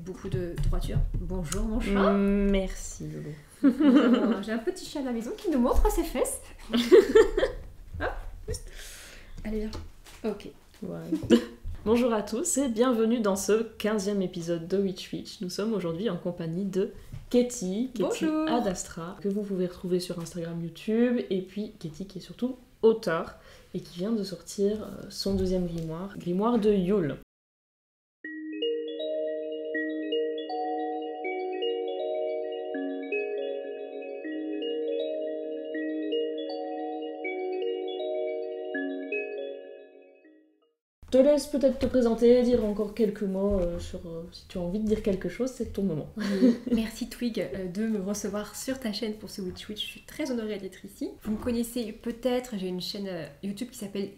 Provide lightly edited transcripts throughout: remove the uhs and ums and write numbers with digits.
beaucoup de droiture. Bonjour mon chat. Merci Lolo. J'ai un petit chat à la maison qui nous montre ses fesses. Hop. Allez viens. Ok. Ouais. Bonjour à tous et bienvenue dans ce 15e épisode de Witch Witch. Nous sommes aujourd'hui en compagnie de Katie Bonjour. Adastra, que vous pouvez retrouver sur Instagram, YouTube, et puis Katie qui est surtout auteure et qui vient de sortir son deuxième grimoire de Yule. Je te laisse peut-être te présenter, dire encore quelques mots sur si tu as envie de dire quelque chose, c'est ton moment. Merci Twig de me recevoir sur ta chaîne pour ce Witch Witch. Je suis très honorée d'être ici. Vous me connaissez peut-être, j'ai une chaîne YouTube qui s'appelle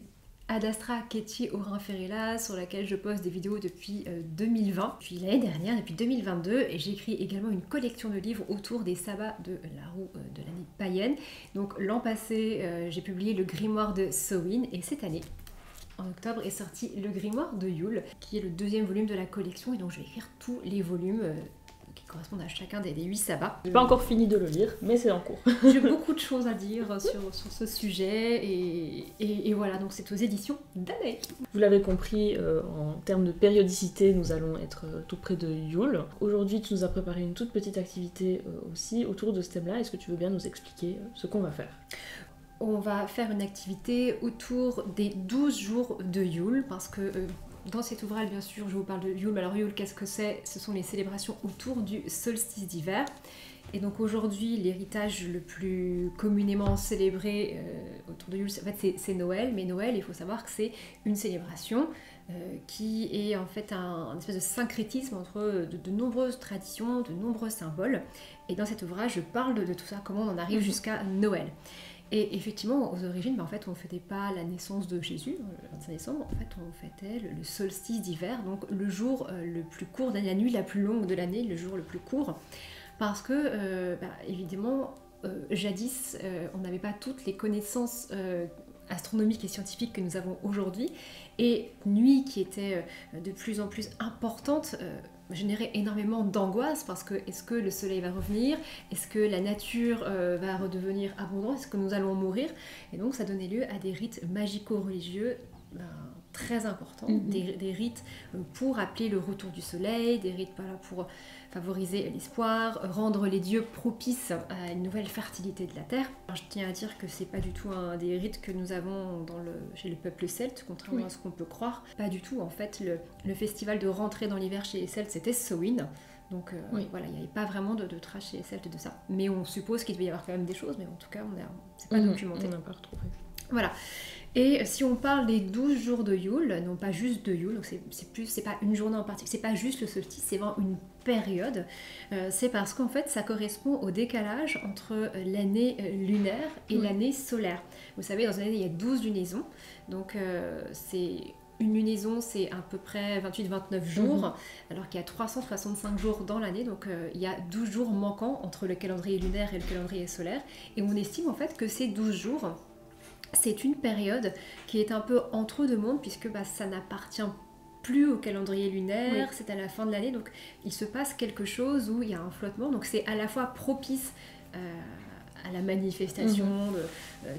Adastra Katie Orin-Ferrella sur laquelle je poste des vidéos depuis 2020, puis l'année dernière, depuis 2022, et j'écris également une collection de livres autour des sabbats de la roue de l'année païenne. Donc l'an passé, j'ai publié le grimoire de Samhain, et cette année, en octobre, est sorti le grimoire de Yule, qui est le deuxième volume de la collection, et donc je vais écrire tous les volumes qui correspondent à chacun des 8 sabbats. J'ai pas encore fini de le lire, mais c'est en cours. J'ai beaucoup de choses à dire sur ce sujet, et voilà, donc c'est aux éditions Danae. Vous l'avez compris, en termes de périodicité, nous allons être tout près de Yule. Aujourd'hui, tu nous as préparé une toute petite activité aussi autour de ce thème-là. Est-ce que tu veux bien nous expliquer ce qu'on va faire ? On va faire une activité autour des 12 jours de Yule, parce que dans cet ouvrage, bien sûr, je vous parle de Yule. Alors Yule, qu'est-ce que c'est ? Ce sont les célébrations autour du solstice d'hiver. Et donc aujourd'hui, l'héritage le plus communément célébré autour de Yule, en fait, c'est Noël. Mais Noël, il faut savoir que c'est une célébration qui est en fait un espèce de syncrétisme entre de nombreuses traditions, de nombreux symboles. Et dans cet ouvrage, je parle de tout ça, comment on en arrive jusqu'à Noël. Et effectivement, aux origines, en fait, on ne fêtait pas la naissance de Jésus, le 25 décembre, en fait, on fêtait le solstice d'hiver, donc le jour le plus court, la nuit la plus longue de l'année, le jour le plus court, parce que, évidemment, jadis, on n'avait pas toutes les connaissances astronomiques et scientifiques que nous avons aujourd'hui, et nuit qui était de plus en plus importante, générait énormément d'angoisse parce que est-ce que le soleil va revenir, est-ce que la nature va redevenir abondante, est-ce que nous allons mourir, et donc ça donnait lieu à des rites magico-religieux très importants, des rites pour appeler le retour du soleil, des rites pour favoriser l'espoir, rendre les dieux propices à une nouvelle fertilité de la terre. Alors, je tiens à dire que c'est pas du tout un des rites que nous avons chez le peuple celte, contrairement à ce qu'on peut croire. Pas du tout, en fait, le festival de rentrée dans l'hiver chez les Celtes, c'était Samhain. Donc voilà, il n'y avait pas vraiment de trace chez les Celtes de ça. Mais on suppose qu'il devait y avoir quand même des choses, mais en tout cas, c'est pas documenté. On n'a pas retrouvé. Voilà. Et si on parle des 12 jours de Yule, non pas juste de Yule, donc c'est pas une journée en particulier, c'est pas juste le solstice, c'est vraiment une période, c'est parce qu'en fait ça correspond au décalage entre l'année lunaire et l'année solaire. Vous savez, dans une année il y a 12 lunaisons, donc c'est... Une lunaison, c'est à peu près 28-29 jours, alors qu'il y a 365 jours dans l'année, donc il y a 12 jours manquants entre le calendrier lunaire et le calendrier solaire, et on estime en fait que ces 12 jours, c'est une période qui est un peu entre deux mondes, puisque ça n'appartient plus au calendrier lunaire, c'est à la fin de l'année, donc il se passe quelque chose où il y a un flottement, donc c'est à la fois propice à la manifestation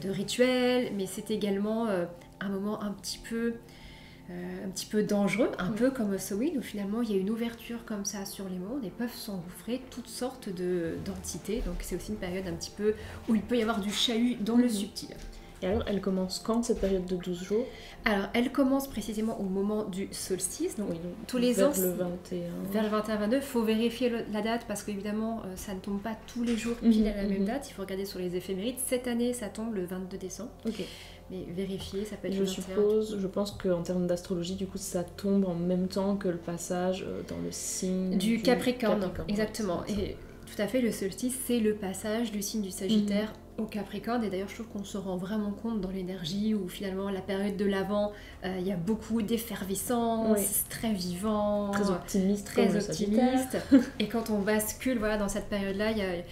de rituels, mais c'est également un moment un petit peu dangereux, un peu comme Samhain, où finalement il y a une ouverture comme ça sur les mondes et peuvent s'engouffrer toutes sortes d'entités, donc c'est aussi une période un petit peu où il peut y avoir du chahut dans le subtil. Et alors, elle commence quand, cette période de 12 jours ? Alors, elle commence précisément au moment du solstice, donc tous les vers ans... le 21. Vers le 21-22, il faut vérifier la date, parce qu'évidemment, ça ne tombe pas tous les jours pile à la même date, il faut regarder sur les éphémérides. Cette année, ça tombe le 22 décembre. Ok. Mais vérifier, ça peut être je pense qu'en termes d'astrologie, du coup, ça tombe en même temps que le passage dans le signe du Capricorne. Exactement. Et tout à fait, le solstice, c'est le passage du signe du Sagittaire au Capricorne, et d'ailleurs je trouve qu'on se rend vraiment compte dans l'énergie où finalement la période de l'Avent, il y a beaucoup d'effervescence, c'est très vivant, très optimiste, et quand on bascule dans cette période-là, il y a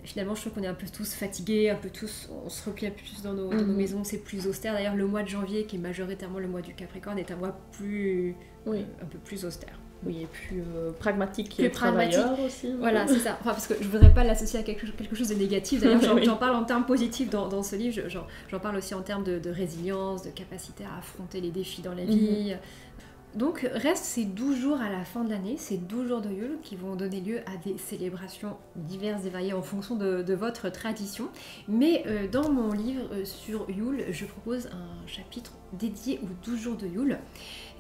finalement je trouve qu'on est un peu tous fatigués, un peu tous, on se replie un peu plus dans nos maisons, c'est plus austère. D'ailleurs le mois de janvier, qui est majoritairement le mois du Capricorne, est un mois un peu plus austère. Oui, et plus pragmatique plus et travailleur aussi. Voilà, c'est ça. Enfin, parce que je voudrais pas l'associer à quelque chose de négatif. D'ailleurs, Oui. j'en parle en termes positifs dans ce livre. J'en parle aussi en termes de résilience, de capacité à affronter les défis dans la vie. Donc, restent ces 12 jours à la fin de l'année, ces 12 jours de Yule qui vont donner lieu à des célébrations diverses et variées en fonction de votre tradition. Mais dans mon livre sur Yule, je propose un chapitre dédié aux 12 jours de Yule.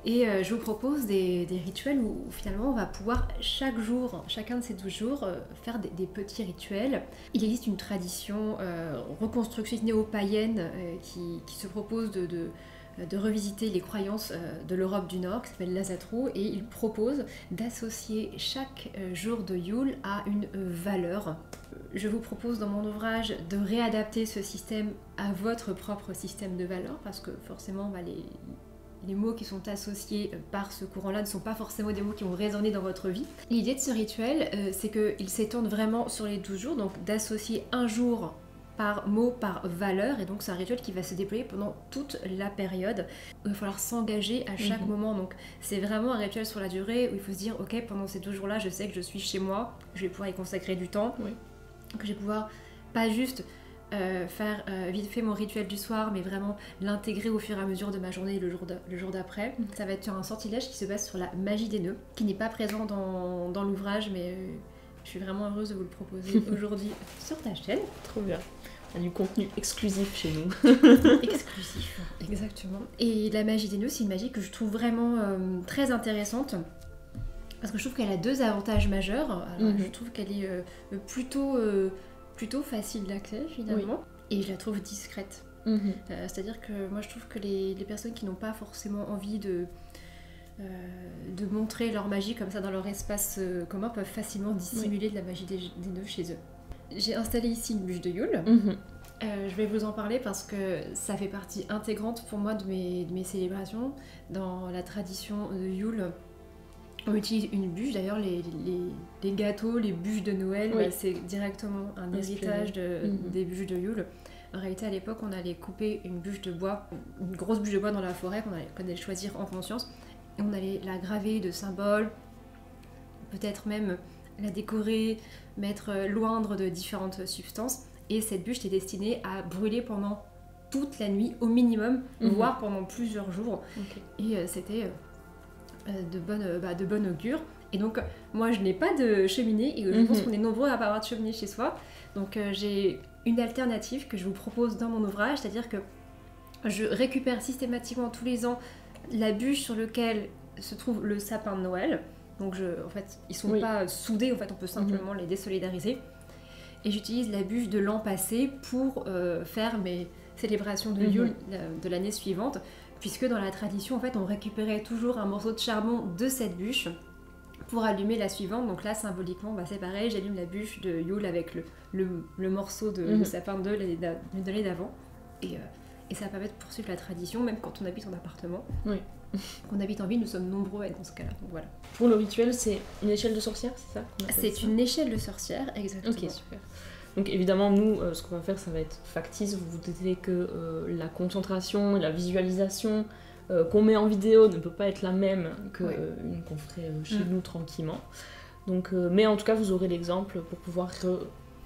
Et je vous propose des rituels où finalement on va pouvoir chaque jour, chacun de ces 12 jours, faire des petits rituels. Il existe une tradition reconstructive néo-païenne qui se propose de revisiter les croyances de l'Europe du Nord, qui s'appelle l'Azatru, et il propose d'associer chaque jour de Yule à une valeur. Je vous propose dans mon ouvrage de réadapter ce système à votre propre système de valeurs, parce que forcément les mots qui sont associés par ce courant-là ne sont pas forcément des mots qui vont résonner dans votre vie. L'idée de ce rituel, c'est qu'il s'étende vraiment sur les 12 jours, donc d'associer un jour par mot, par valeur, et donc c'est un rituel qui va se déployer pendant toute la période. Il va falloir s'engager à chaque moment, donc c'est vraiment un rituel sur la durée où il faut se dire, ok, pendant ces 12 jours-là, je sais que je suis chez moi, je vais pouvoir y consacrer du temps, que je vais pouvoir pas juste faire vite fait mon rituel du soir, mais vraiment l'intégrer au fur et à mesure de ma journée le jour d'après. Ça va être un sortilège qui se base sur la magie des nœuds, qui n'est pas présent dans l'ouvrage, mais je suis vraiment heureuse de vous le proposer aujourd'hui sur ta chaîne. Trop bien. Il y a du contenu exclusif chez nous. Exclusif, exactement. Et la magie des nœuds, c'est une magie que je trouve vraiment très intéressante. Parce que je trouve qu'elle a deux avantages majeurs. Alors, je trouve qu'elle est plutôt facile d'accès finalement, et je la trouve discrète. C'est-à-dire que moi je trouve que les personnes qui n'ont pas forcément envie de montrer leur magie comme ça dans leur espace commun peuvent facilement dissimuler de la magie des nœuds chez eux. J'ai installé ici une bûche de Yule. Je vais vous en parler parce que ça fait partie intégrante pour moi de mes célébrations. Dans la tradition de Yule, on utilise une bûche, d'ailleurs les gâteaux, les bûches de Noël, c'est directement un héritage des bûches de Yule. En réalité, à l'époque, on allait couper une bûche de bois, une grosse bûche de bois dans la forêt qu'on allait choisir en conscience, et on allait la graver de symboles, peut-être même la décorer, mettre l'oindre de différentes substances, et cette bûche était destinée à brûler pendant toute la nuit au minimum, voire pendant plusieurs jours. Et c'était de bonne augure. Et donc moi je n'ai pas de cheminée, et je pense qu'on est nombreux à pas avoir de cheminée chez soi, donc j'ai une alternative que je vous propose dans mon ouvrage, c'est-à-dire que je récupère systématiquement tous les ans la bûche sur laquelle se trouve le sapin de Noël. Donc en fait ils sont pas soudés, en fait on peut simplement les désolidariser, et j'utilise la bûche de l'an passé pour faire mes célébrations de Yule de l'année suivante, puisque dans la tradition, en fait, on récupérait toujours un morceau de charbon de cette bûche pour allumer la suivante. Donc là, symboliquement, c'est pareil, j'allume la bûche de Yule avec le morceau de sapin de l'année d'avant. Et ça permet de poursuivre la tradition, même quand on habite en appartement. Qu'on habite en ville, nous sommes nombreux à être dans ce cas-là. Donc voilà. Pour le rituel, c'est une échelle de sorcière, c'est ça? C'est une échelle de sorcière, exactement. Ok, super. Donc évidemment, nous, ce qu'on va faire, ça va être factice. Vous vous doutez que la concentration et la visualisation qu'on met en vidéo ne peut pas être la même qu'une qu'on ferait chez nous tranquillement. Donc, mais en tout cas, vous aurez l'exemple pour pouvoir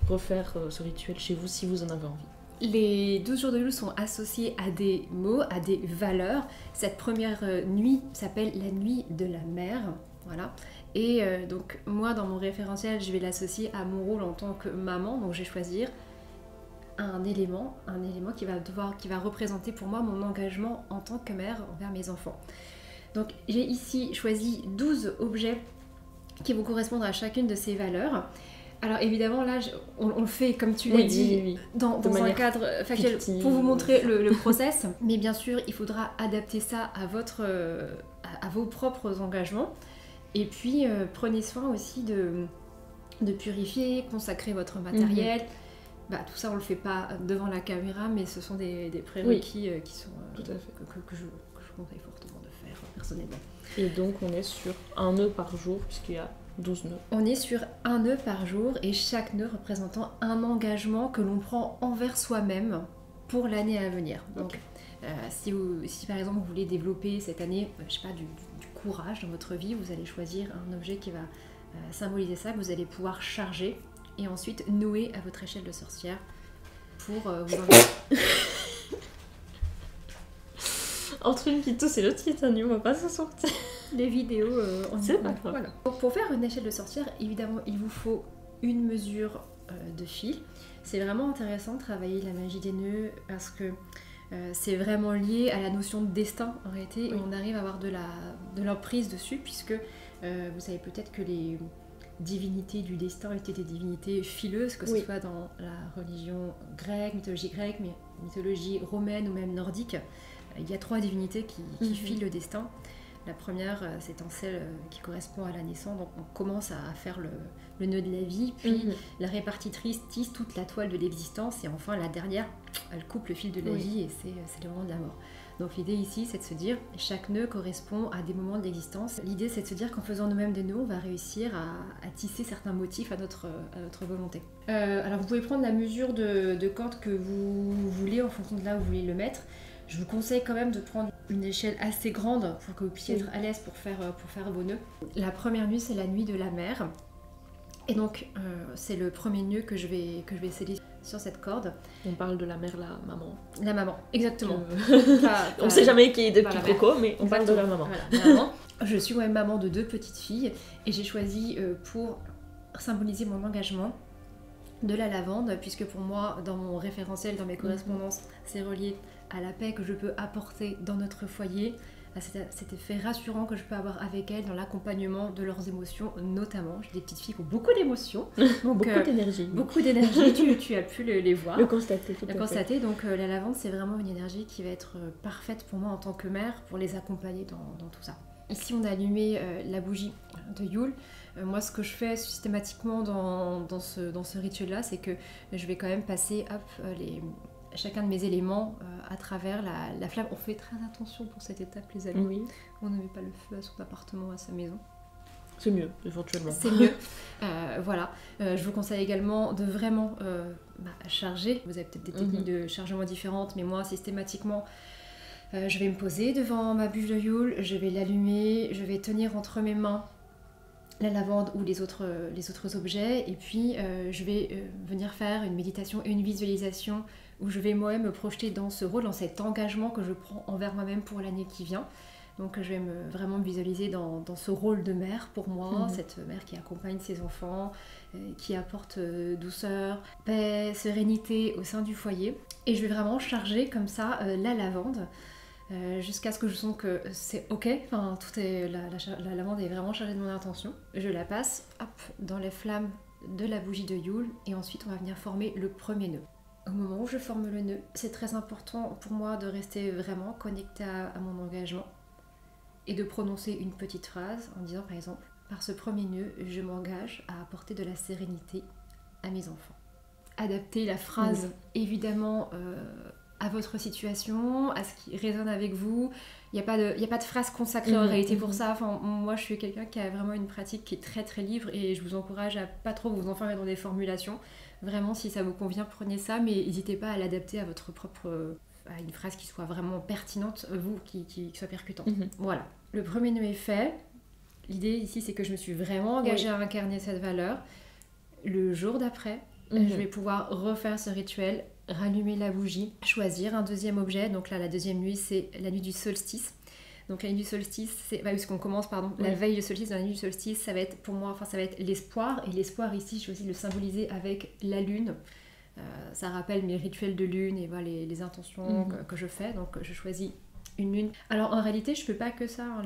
refaire ce rituel chez vous si vous en avez envie. Les 12 jours de Yule sont associés à des mots, à des valeurs. Cette première nuit s'appelle la nuit de la mère. Voilà. Et donc moi dans mon référentiel je vais l'associer à mon rôle en tant que maman, donc je vais choisir un élément qui va représenter pour moi mon engagement en tant que mère envers mes enfants. Donc j'ai ici choisi 12 objets qui vont correspondre à chacune de ces valeurs. Alors évidemment là on le fait comme tu l'as dit dans un cadre factuel pour vous montrer le process, mais bien sûr il faudra adapter ça à vos propres engagements. Et puis prenez soin aussi de purifier, consacrer votre matériel. Tout ça on le fait pas devant la caméra, mais ce sont des prérequis qui sont que je conseille fortement de faire personnellement. Et donc on est sur un nœud par jour puisqu'il y a 12 nœuds. On est sur un nœud par jour, et chaque nœud représentant un engagement que l'on prend envers soi-même pour l'année à venir. Donc si par exemple vous voulez développer cette année, je sais pas, du courage dans votre vie. Vous allez choisir un objet qui va symboliser ça, que vous allez pouvoir charger et ensuite nouer à votre échelle de sorcière pour vous en... Entre une qui tousse et l'autre qui éternue, on va pas s'en sortir. Les vidéos, on C'est pas grave. Voilà. Pour faire une échelle de sorcière, évidemment, il vous faut une mesure de fil. C'est vraiment intéressant de travailler la magie des nœuds parce que c'est vraiment lié à la notion de destin en réalité, et on arrive à avoir de l'emprise dessus, puisque vous savez peut-être que les divinités du destin étaient des divinités fileuses, que ce soit dans la religion grecque, mais mythologie romaine ou même nordique. Il y a 3 divinités qui filent le destin. La première, c'est celle qui correspond à la naissance, donc on commence à faire le nœud de la vie, puis la répartitrice tisse toute la toile de l'existence, et enfin la dernière, elle coupe le fil de la vie, et c'est le moment de la mort. Donc l'idée ici, c'est de se dire, chaque nœud correspond à des moments de l'existence. L'idée, c'est de se dire qu'en faisant nous-mêmes des nœuds, on va réussir à tisser certains motifs à notre volonté. Alors vous pouvez prendre la mesure de corde que vous voulez en fonction de là où vous voulez le mettre. Je vous conseille quand même de prendre une échelle assez grande pour que vous puissiez être à l'aise pour faire vos nœuds. La première nuit, c'est la nuit de la mer. Et donc, c'est le premier nœud que je vais sceller sur cette corde. On parle de la mère, la maman. La maman, exactement. On ne sait jamais qui est de quiproquo, mais on parle de la maman. Voilà, la maman. Je suis moi-même maman de 2 petites filles et j'ai choisi pour symboliser mon engagement de la lavande, puisque pour moi, dans mon référentiel, dans mes correspondances, c'est relié à la paix que je peux apporter dans notre foyer, à cet effet rassurant que je peux avoir avec elles dans l'accompagnement de leurs émotions, notamment. J'ai des petites filles qui ont beaucoup d'émotions. Beaucoup d'énergie. Beaucoup d'énergie, tu as pu les voir. Le constater. Donc la lavande, c'est vraiment une énergie qui va être parfaite pour moi en tant que mère, pour les accompagner dans tout ça. Ici, on a allumé la bougie de Yule. Moi, ce que je fais systématiquement dans ce rituel-là, c'est que je vais quand même passer chacun de mes éléments à travers la flamme. On fait très attention pour cette étape, les amis. Oui. On ne met pas le feu à son appartement, à sa maison. C'est mieux, éventuellement. C'est mieux. Voilà. Je vous conseille également de vraiment charger. Vous avez peut-être des techniques de chargement différentes, mais moi, systématiquement, je vais me poser devant ma bûche de Yule, je vais l'allumer, je vais tenir entre mes mains la lavande ou les autres objets, et puis je vais venir faire une méditation et une visualisation où je vais moi-même me projeter dans ce rôle, dans cet engagement que je prends envers moi-même pour l'année qui vient. Donc je vais vraiment me visualiser dans ce rôle de mère pour moi, cette mère qui accompagne ses enfants, qui apporte douceur, paix, sérénité au sein du foyer. Et je vais vraiment charger comme ça la lavande, jusqu'à ce que je sens que c'est ok, enfin la lavande est vraiment chargée de mon intention. Je la passe dans les flammes de la bougie de Yule, et ensuite on va venir former le premier nœud. Au moment où je forme le nœud, c'est très important pour moi de rester vraiment connectée à mon engagement et de prononcer une petite phrase en disant par exemple, par ce premier nœud, je m'engage à apporter de la sérénité à mes enfants. Adapter la phrase évidemment à votre situation, à ce qui résonne avec vous. Il n'y a pas de phrase consacrée en réalité pour ça. Enfin, moi, je suis quelqu'un qui a vraiment une pratique qui est très très libre, et je vous encourage à pas trop vous enfermer dans des formulations. Vraiment, si ça vous convient, prenez ça, mais n'hésitez pas à l'adapter à votre propre... à une phrase qui soit vraiment pertinente, qui soit percutante. Voilà. Le premier nœud est fait. L'idée ici, c'est que je me suis vraiment engagée à incarner cette valeur. Le jour d'après, je vais pouvoir refaire ce rituel, rallumer la bougie, choisir un deuxième objet. Donc là, la deuxième nuit, c'est la nuit du solstice. Donc la nuit du solstice, puisqu'on commence, la veille du solstice, dans la nuit du solstice, ça va être pour moi, ça va être l'espoir. Et l'espoir ici, je vais aussi le symboliser avec la lune. Ça rappelle mes rituels de lune et voilà, les intentions que je fais. Donc je choisis une lune. Alors en réalité, je fais pas que ça, hein,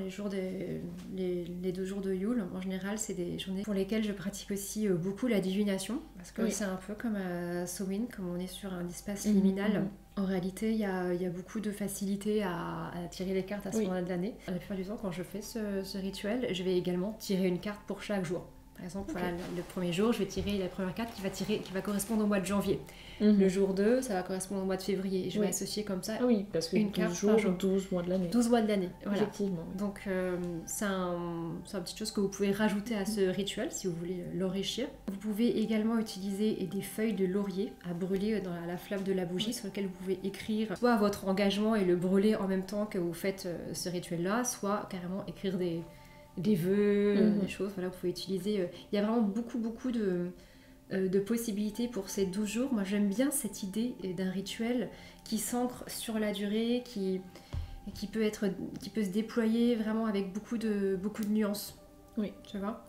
les 2 jours de Yule. En général, c'est des journées pour lesquelles je pratique aussi beaucoup la divination, parce que c'est un peu comme à Samhain, comme on est sur un espace liminal. En réalité, il y a beaucoup de facilité à tirer les cartes à ce moment-là de l'année. La plupart du temps, quand je fais ce rituel, je vais également tirer une carte pour chaque jour. Par exemple, Ok. voilà, le premier jour, je vais tirer la première carte qui va correspondre au mois de janvier. Mhm. Le jour 2, ça va correspondre au mois de février. Et je vais Oui. associer comme ça Ah oui, parce que une 12 carte par jours, jour. 12 mois de l'année. 12 mois de l'année. Voilà. Effectivement. Donc, c'est une petite chose que vous pouvez rajouter à ce rituel si vous voulez l'enrichir. Vous pouvez également utiliser des feuilles de laurier à brûler dans la flamme de la bougie sur lesquelles vous pouvez écrire soit votre engagement et le brûler en même temps que vous faites ce rituel-là, soit carrément écrire des vœux, des choses. Voilà, vous pouvez utiliser. Il y a vraiment beaucoup de possibilités pour ces 12 jours. Moi, j'aime bien cette idée d'un rituel qui s'ancre sur la durée, qui peut se déployer vraiment avec beaucoup de nuances. Oui. Tu vois.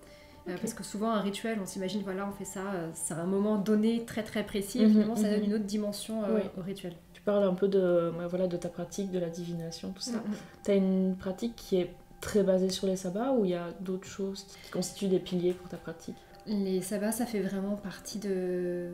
Ok. Parce que souvent, un rituel, on s'imagine, voilà, on fait ça, c'est un moment donné très très précis, et finalement, ça donne une autre dimension Oui. au rituel. Tu parles un peu de ta pratique, de la divination, tout ça. Tu as une pratique qui est très basée sur les sabbats ou il y a d'autres choses qui constituent des piliers pour ta pratique? Les sabbats, ça fait vraiment partie de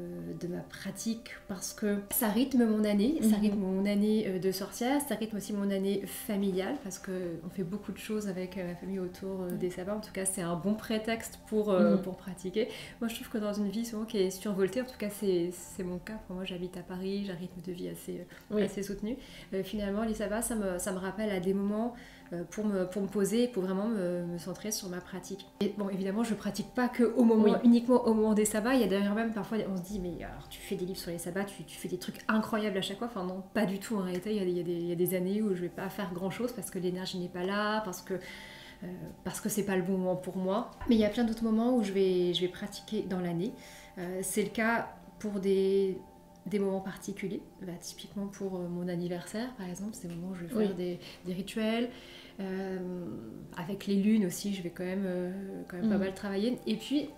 ma pratique parce que ça rythme mon année, ça rythme mon année de sorcière, ça rythme aussi mon année familiale parce qu'on fait beaucoup de choses avec ma famille autour des sabbats. En tout cas, c'est un bon prétexte pour pratiquer. Moi, je trouve que dans une vie souvent qui est survoltée, en tout cas, c'est mon cas. Moi, j'habite à Paris, j'ai un rythme de vie assez soutenu. Finalement, les sabbats, ça me rappelle à des moments pour me poser, pour vraiment me centrer sur ma pratique. Et bon, évidemment, je pratique pas que uniquement au moment des sabbats. Il y a d'ailleurs même parfois, on se dit, mais alors tu fais des livres sur les sabbats, tu fais des trucs incroyables à chaque fois. Enfin non, pas du tout en réalité. Il y a des années où je vais pas faire grand chose parce que l'énergie n'est pas là, parce que c'est pas le bon moment pour moi. Mais il y a plein d'autres moments où je vais pratiquer dans l'année. C'est le cas pour des moments particuliers, typiquement pour mon anniversaire par exemple, c'est le moment où je vais faire des rituels. Avec les lunes aussi, je vais quand même pas mal travailler. Et puis,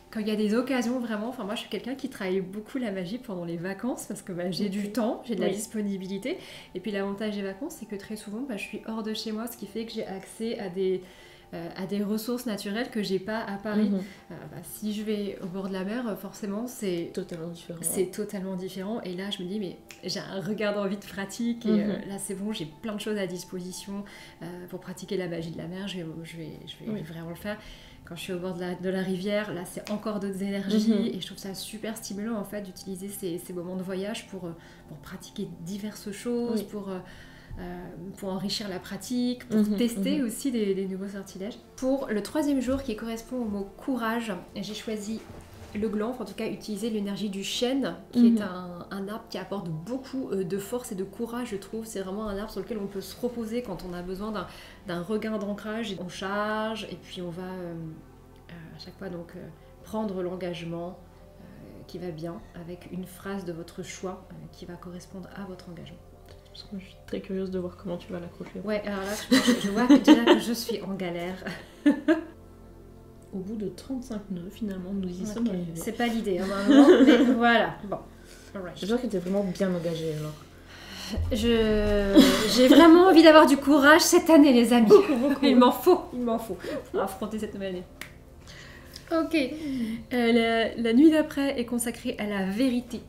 quand il y a des occasions vraiment, enfin moi je suis quelqu'un qui travaille beaucoup la magie pendant les vacances parce que j'ai du temps, j'ai de la disponibilité. Et puis l'avantage des vacances, c'est que très souvent, je suis hors de chez moi, ce qui fait que j'ai accès à des ressources naturelles que j'ai pas à Paris. Si je vais au bord de la mer, forcément c'est totalement différent. C'est totalement différent. Et là je me dis mais j'ai un regard d'envie de pratique et là c'est bon, j'ai plein de choses à disposition pour pratiquer la magie de la mer. Je vais vraiment le faire. Quand je suis au bord de la rivière, là c'est encore d'autres énergies et je trouve ça super stimulant en fait d'utiliser ces moments de voyage pour pratiquer diverses choses, pour enrichir la pratique, pour tester aussi des nouveaux sortilèges. Pour le 3e jour qui correspond au mot courage, j'ai choisi le gland, en tout cas utiliser l'énergie du chêne, qui est un arbre qui apporte beaucoup de force et de courage, je trouve. C'est vraiment un arbre sur lequel on peut se reposer quand on a besoin d'un regain d'ancrage. On charge et puis on va à chaque fois donc prendre l'engagement qui va bien avec une phrase de votre choix qui va correspondre à votre engagement. Je suis très curieuse de voir comment tu vas l'accrocher. Ouais, alors là, je vois déjà que je suis en galère. Au bout de 35 nœuds, finalement, nous y sommes arrivés. C'est pas l'idée, hein, vraiment, mais voilà. Bon, alright. J'espère que tu es vraiment bien engagée, alors. J'ai vraiment envie d'avoir du courage cette année, les amis. Il m'en faut pour affronter cette nouvelle année. Ok, la nuit d'après est consacrée à la vérité.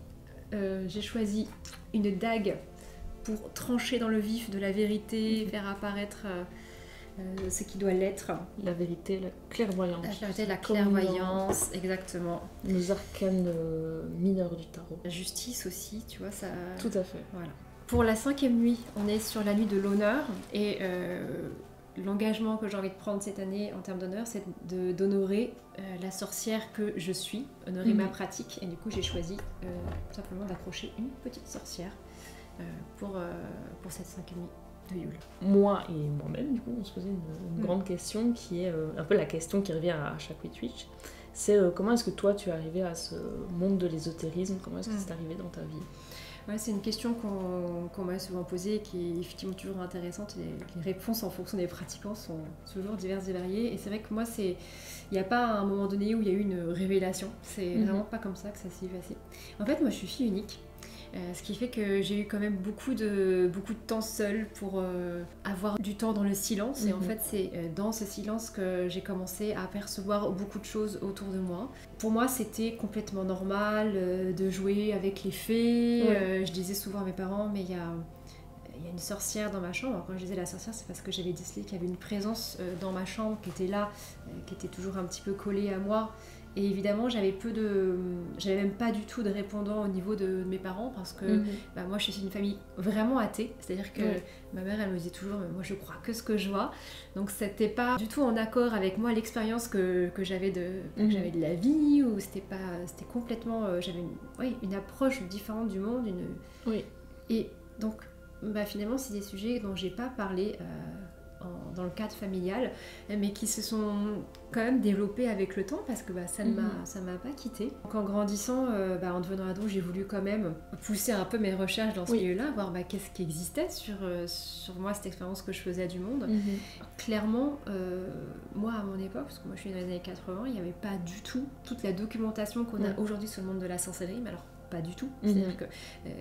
J'ai choisi une dague pour trancher dans le vif de la vérité, faire apparaître ce qui doit l'être. La vérité, la clairvoyance. La vérité, la clairvoyance, exactement. Les arcanes mineurs du tarot. La justice aussi, tu vois, ça... Tout à fait. Voilà. Pour la 5e nuit, on est sur la nuit de l'honneur et l'engagement que j'ai envie de prendre cette année en termes d'honneur, c'est d'honorer la sorcière que je suis, honorer ma pratique. Et du coup, j'ai choisi tout simplement d'accrocher une petite sorcière pour cette 5e nuit de Yule. Moi et moi-même, du coup, on se posait une grande question qui est un peu la question qui revient à chaque Witch. C'est comment est-ce que toi tu es arrivé à ce monde de l'ésotérisme? Comment est-ce que c'est arrivé dans ta vie? Ouais, c'est une question qu'on m'a souvent posée et qui est effectivement toujours intéressante. Les réponses en fonction des pratiquants sont toujours diverses et variées. Et c'est vrai que moi, il n'y a pas un moment donné où il y a eu une révélation. C'est vraiment pas comme ça que ça s'est passé. En fait, moi, je suis fille unique. Ce qui fait que j'ai eu quand même beaucoup de temps seule pour avoir du temps dans le silence. Et en fait, c'est dans ce silence que j'ai commencé à apercevoir beaucoup de choses autour de moi. Pour moi, c'était complètement normal de jouer avec les fées. Je disais souvent à mes parents, mais y a une sorcière dans ma chambre. Quand je disais la sorcière, c'est parce que j'avais décelé qu'il y avait une présence dans ma chambre qui était là, qui était toujours un petit peu collée à moi. Et évidemment, j'avais même pas du tout de répondants au niveau de mes parents parce que moi, je suis une famille vraiment athée. C'est-à-dire que ma mère, elle me disait toujours, mais moi, je crois que ce que je vois. Donc, c'était pas du tout en accord avec moi l'expérience que j'avais de la vie, ou c'était complètement, j'avais une approche différente du monde. Et donc, finalement, c'est des sujets dont j'ai pas parlé dans le cadre familial, mais qui se sont quand même développés avec le temps parce que ça ne m'a pas quittée. Donc en grandissant, en devenant ado, j'ai voulu quand même pousser un peu mes recherches dans ce milieu-là, voir qu'est-ce qui existait sur moi, cette expérience que je faisais du monde. Clairement, moi à mon époque, parce que moi je suis dans les années 80, il n'y avait pas du tout toute la documentation qu'on a aujourd'hui sur le monde de la sorcellerie, mais alors pas du tout, c'est-à-dire qu'il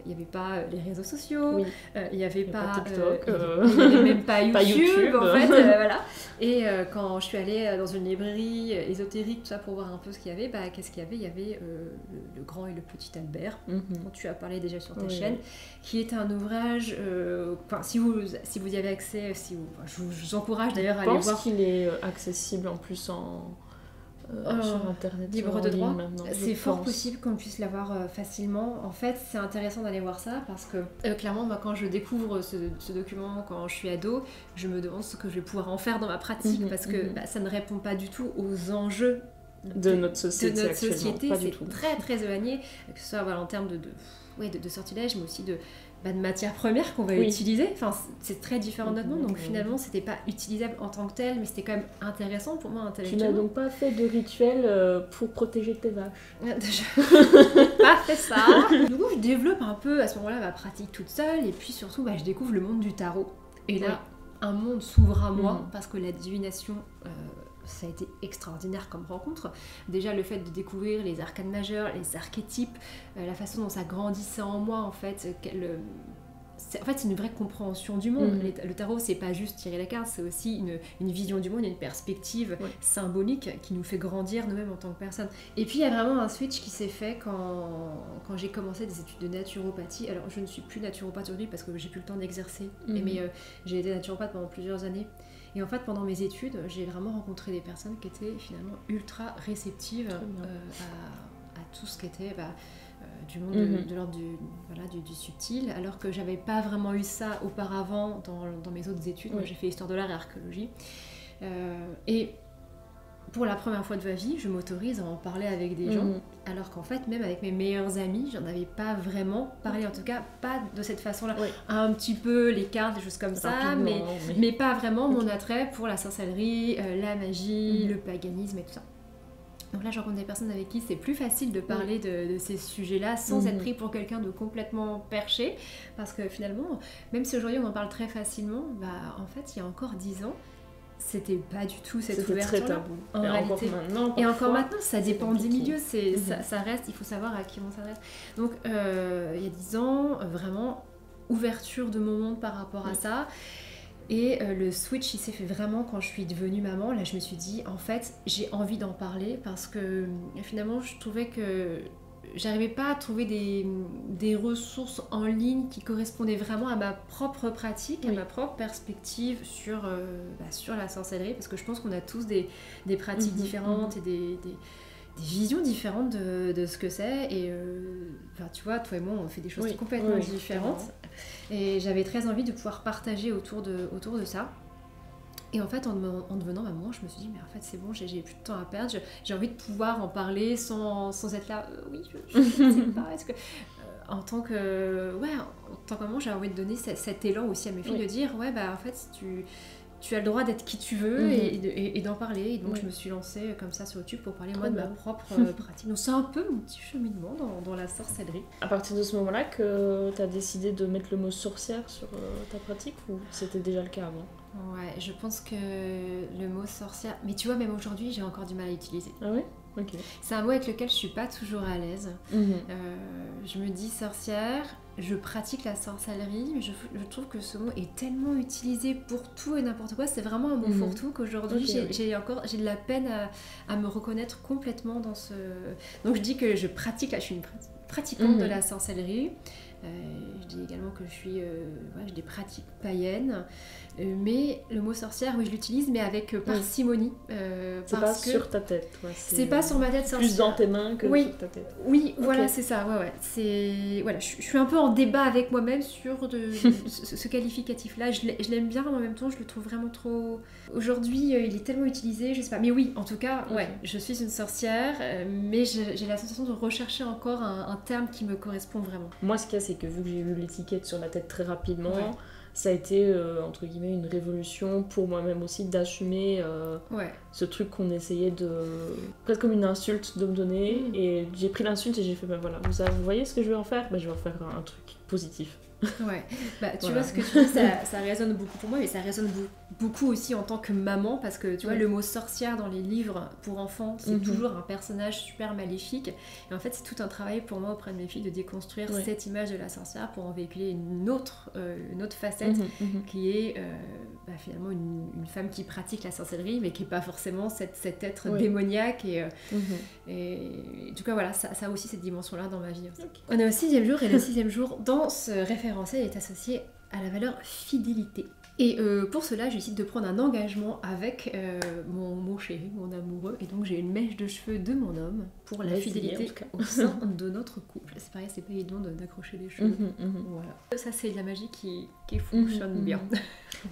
n'y avait pas les réseaux sociaux, il n'y avait pas TikTok, il n'y avait même pas YouTube, en fait, voilà. Et quand je suis allée dans une librairie ésotérique, tout ça, pour voir un peu ce qu'il y avait, qu'est-ce qu'il y avait? Il y avait le grand et le petit Albert, dont tu as parlé déjà sur ta chaîne, qui est un ouvrage, si vous y avez accès, je vous encourage d'ailleurs à aller voir. Je pense qu'il est accessible en plus sur internet, libre de droit. C'est fort possible qu'on puisse l'avoir facilement. En fait, c'est intéressant d'aller voir ça parce que clairement, quand je découvre ce document, quand je suis ado, je me demande ce que je vais pouvoir en faire dans ma pratique parce que ça ne répond pas du tout aux enjeux de notre société. C'est très très éloigné, que ce soit en termes de sortilèges, mais aussi de matières premières qu'on va utiliser. Enfin, c'est très différent de notre monde, donc finalement c'était pas utilisable en tant que tel, mais c'était quand même intéressant pour moi intellectuellement. Tu n'as donc pas fait de rituel pour protéger tes vaches? Pas fait ça. Du coup je développe un peu à ce moment-là ma pratique toute seule, et puis surtout je découvre le monde du tarot, et là un monde s'ouvre à moi parce que la divination ça a été extraordinaire comme rencontre. Déjà le fait de découvrir les arcanes majeurs, les archétypes, la façon dont ça grandissait en moi en fait. C'est une vraie compréhension du monde. Le tarot, c'est pas juste tirer la carte, c'est aussi une vision du monde, une perspective symbolique qui nous fait grandir nous-mêmes en tant que personne. Et puis il y a vraiment un switch qui s'est fait quand j'ai commencé des études de naturopathie. Alors je ne suis plus naturopathe aujourd'hui parce que j'ai plus le temps d'exercer, mais j'ai été naturopathe pendant plusieurs années. Et en fait, pendant mes études, j'ai vraiment rencontré des personnes qui étaient finalement ultra réceptives à tout ce qui était du monde de l'ordre du subtil, alors que j'avais pas vraiment eu ça auparavant dans mes autres études. Moi, j'ai fait histoire de l'art et archéologie. Et pour la première fois de ma vie, je m'autorise à en parler avec des gens, alors qu'en fait, même avec mes meilleurs amis, j'en avais pas vraiment parlé, en tout cas pas de cette façon-là. Un petit peu les cartes, des choses comme ça, mais pas vraiment mon attrait pour la sorcellerie, la magie, le paganisme et tout ça. Donc là, je rencontre des personnes avec qui c'est plus facile de parler de ces sujets-là sans être pris pour quelqu'un de complètement perché, parce que finalement, même si aujourd'hui on en parle très facilement, en fait, il y a encore 10 ans, c'était pas du tout cette ouverture-là. C'était très tabou. En réalité. Encore maintenant, ça dépend des milieux. Ça reste, il faut savoir à qui on s'adresse. Donc, il y a 10 ans, vraiment, ouverture de mon monde par rapport à ça. Et le switch, il s'est fait vraiment quand je suis devenue maman. Là, je me suis dit, en fait, j'ai envie d'en parler parce que finalement, je trouvais que j'arrivais pas à trouver des ressources en ligne qui correspondaient vraiment à ma propre pratique, à ma propre perspective sur la sorcellerie, parce que je pense qu'on a tous des pratiques différentes et des visions différentes de ce que c'est, et tu vois, toi et moi on fait des choses complètement différentes, et j'avais très envie de pouvoir partager autour de ça. Et en fait, en devenant maman, je me suis dit, mais en fait, c'est bon, j'ai plus de temps à perdre, j'ai envie de pouvoir en parler sans être là, je sais pas, est-ce que... en tant que maman, j'ai envie de donner cet élan aussi à mes filles, de dire, en fait, tu as le droit d'être qui tu veux et d'en parler. Et donc, je me suis lancée comme ça sur YouTube pour parler, moi, de ma propre pratique. Donc, c'est un peu mon petit cheminement dans la sorcellerie. À partir de ce moment-là que tu as décidé de mettre le mot sorcière sur ta pratique, ou c'était déjà le cas avant? Ouais, je pense que le mot sorcière... Mais tu vois, même aujourd'hui, j'ai encore du mal à l'utiliser. Ah ouais? Ok. C'est un mot avec lequel je suis pas toujours à l'aise. Je me dis sorcière, je pratique la sorcellerie, mais je trouve que ce mot est tellement utilisé pour tout et n'importe quoi. C'est vraiment un mot fourre-tout qu'aujourd'hui j'ai de la peine à me reconnaître complètement dans ce... Donc je dis que je suis une pratiquante de la sorcellerie. Je dis également que j'ai des pratiques païennes, mais le mot sorcière, oui, je l'utilise, mais avec parcimonie. C'est pas sur ta tête. C'est pas sur ma tête sorcière. Plus dans tes mains que sur ta tête. Oui, voilà, c'est ça. Ouais. Je suis un peu en débat avec moi-même sur ce qualificatif-là. Je l'aime bien, mais en même temps, je le trouve vraiment trop... Aujourd'hui, il est tellement utilisé, je sais pas. Mais oui, en tout cas, je suis une sorcière, mais j'ai la sensation de rechercher encore un terme qui me correspond vraiment. Moi, ce qu'il y a, c'est que vu que j'ai eu l'étiquette sur la tête très rapidement, ça a été, entre guillemets, une révolution pour moi-même aussi d'assumer ce truc qu'on essayait de... presque comme une insulte de me donner. Et j'ai pris l'insulte et j'ai fait, voilà, vous voyez ce que je vais en faire ? Je vais en faire un truc positif. Ouais, tu vois ce que tu dis, ça résonne beaucoup pour moi, mais ça résonne beaucoup aussi en tant que maman, parce que tu vois, le mot sorcière dans les livres pour enfants, c'est toujours un personnage super maléfique, et en fait c'est tout un travail pour moi auprès de mes filles de déconstruire cette image de la sorcière pour en véhiculer une autre facette qui est finalement une femme qui pratique la sorcellerie, mais qui n'est pas forcément cet être démoniaque, et en tout cas voilà, ça a aussi cette dimension-là dans ma vie. On est au 6e jour, et le 6e jour dans ce référentiel est associé à la valeur fidélité. Et pour cela, je décide de prendre un engagement avec mon chéri, mon amoureux, et donc j'ai une mèche de cheveux de mon homme pour la fidélité au sein de notre couple. C'est pareil, c'est pas évident d'accrocher les cheveux. Voilà. Ça, c'est de la magie qui fonctionne bien.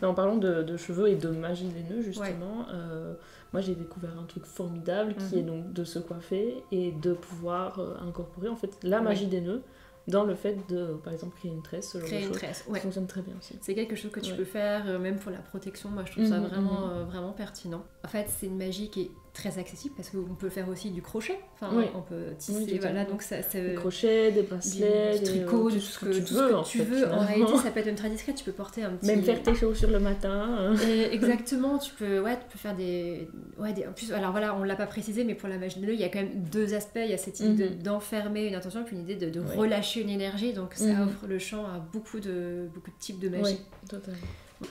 Mais en parlant de cheveux et de magie des nœuds, justement, moi j'ai découvert un truc formidable qui est donc de se coiffer et de pouvoir incorporer en fait la magie des nœuds dans le fait de, par exemple, créer une tresse, ce genre de choses. Ça fonctionne très bien aussi. C'est quelque chose que tu peux faire, même pour la protection. Moi, je trouve ça vraiment pertinent. En fait, c'est une magie qui est très accessible parce qu'on peut faire aussi du crochet. Enfin, on peut tisser, voilà. Donc des crochets, des bracelets, du tricot, tout ce que tu veux. En réalité, ça peut être même très discret. Tu peux porter un petit... Même faire tes chaussures le matin. Exactement. Tu peux faire des... En plus, alors voilà, on l'a pas précisé, mais pour la magie de nœud, il y a quand même deux aspects. Il y a cette idée d'enfermer une intention, puis une idée de relâcher une énergie. Donc ça offre le champ à beaucoup de types de magie. Oui, totalement.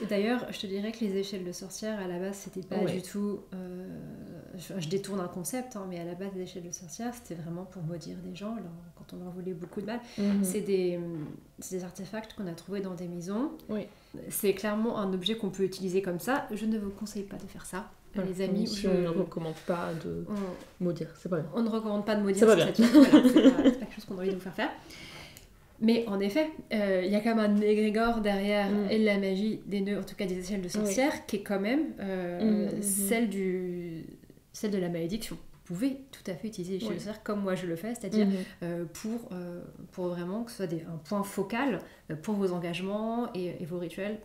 D'ailleurs, je te dirais que les échelles de sorcière, à la base, c'était pas du tout... je détourne un concept, mais à la base, les échelles de sorcière, c'était vraiment pour maudire des gens quand on leur voulait beaucoup de mal. C'est des artefacts qu'on a trouvés dans des maisons. C'est clairement un objet qu'on peut utiliser comme ça. Je ne vous conseille pas de faire ça. Les amis, on ne recommande pas de maudire, c'est pas bien. On ne recommande pas de maudire cette chose. Voilà, c'est pas quelque chose qu'on a envie de vous faire faire. Mais en effet, il y a quand même un égrégore derrière et la magie des nœuds, en tout cas des échelles de sorcière, qui est quand même celle de la malédiction. Vous pouvez tout à fait utiliser les échelles de sorcière comme moi je le fais, c'est-à-dire pour vraiment que ce soit un point focal pour vos engagements et vos rituels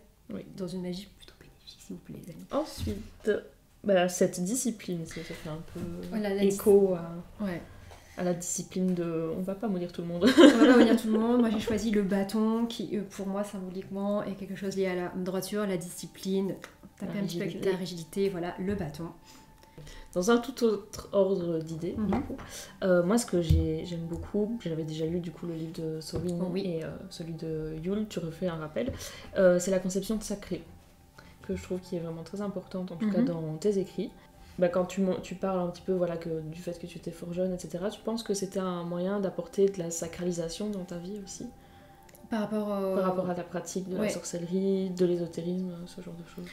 dans une magie plutôt bénéfique, s'il vous plaît, les amis. Ensuite, cette discipline, ça fait un peu écho à la discipline de... On va pas maudire tout le monde. On va pas maudire tout le monde. Moi, j'ai choisi le bâton qui, pour moi, symboliquement, est quelque chose lié à la droiture, la discipline, taper un petit peu avec la rigidité, voilà, le bâton. Dans un tout autre ordre d'idées, du coup, moi, ce que j'aime beaucoup, j'avais déjà lu du coup le livre de Sorine et celui de Yule, tu refais un rappel, c'est la conception de sacré, que je trouve qui est vraiment très importante, en tout cas dans tes écrits. Quand tu parles un petit peu du fait que tu étais fort jeune, etc., tu penses que c'était un moyen d'apporter de la sacralisation dans ta vie aussi ? Par rapport à la pratique de la sorcellerie, de l'ésotérisme, ce genre de choses.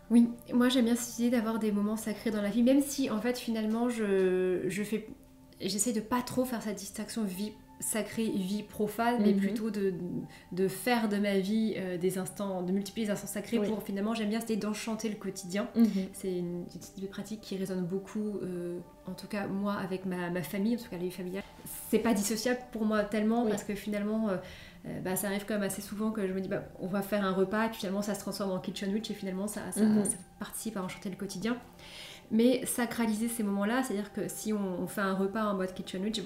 Oui, moi j'aime bien cette idée d'avoir des moments sacrés dans la vie, même si en fait finalement j'essaie de pas trop faire cette distinction vie sacrée, vie profane, mais plutôt de faire de ma vie de multiplier les instants sacrés pour finalement, j'aime bien cette idée d'enchanter le quotidien. C'est une pratique qui résonne beaucoup, en tout cas moi avec ma famille, en tout cas la vie familiale. C'est pas dissociable pour moi tellement parce que finalement ça arrive quand même assez souvent que je me dis on va faire un repas et puis finalement ça se transforme en kitchen witch et finalement ça participe à enchanter le quotidien. Mais sacraliser ces moments-là, c'est-à-dire que si on fait un repas en mode kitchen witch,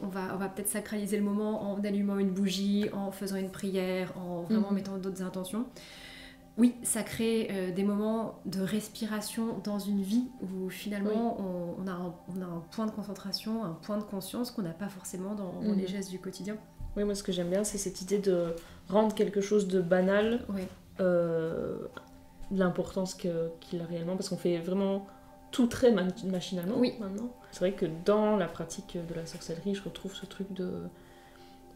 on va peut-être sacraliser le moment en allumant une bougie, en faisant une prière, en vraiment mettant d'autres intentions. Oui, ça crée des moments de respiration dans une vie où finalement on a un point de concentration, un point de conscience qu'on n'a pas forcément dans les gestes du quotidien. Oui, moi ce que j'aime bien, c'est cette idée de rendre quelque chose de banal Oui. l'importance qu'il a réellement, parce qu'on fait vraiment tout très machinalement maintenant. C'est vrai que dans la pratique de la sorcellerie, je retrouve ce truc de